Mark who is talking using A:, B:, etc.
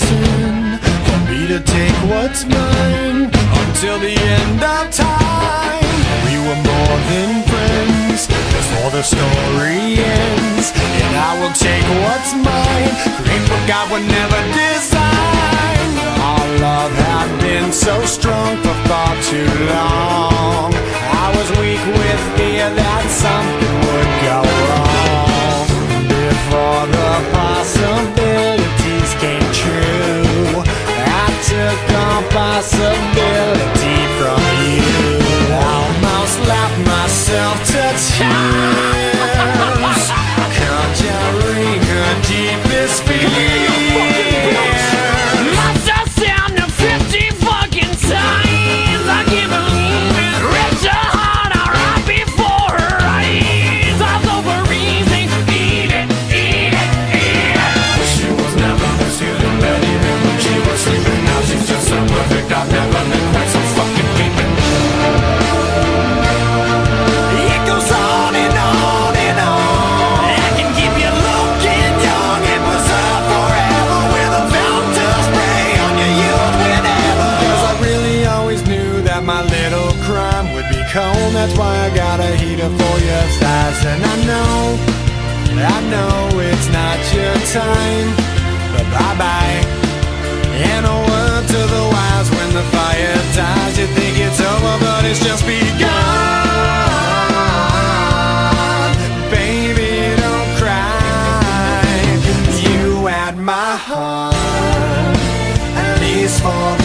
A: listen, for me to take what's mine until the end of time. We were more than friends before the story ends, and I will take what's mine, create what God would never design. Our love had been so strong for far too long. I was weak with fear that something would go wrong before the possibilities came true. I took on possibility from you. Almost laughed myself to tears, conjuring her deepest fears. I've never been quite so fucking gaping. It goes on and on and on. I can keep you looking young and preserve forever with a fountain to spray on your youth whenever. 'Cause I really always knew that my little crime would be cold. That's why I got a heater for your thighs. And I know it's not your time, but bye-bye. And a word to the wise, when the fire dies, you think it's over, but it's just begun. Baby, don't cry. You had my heart, at least for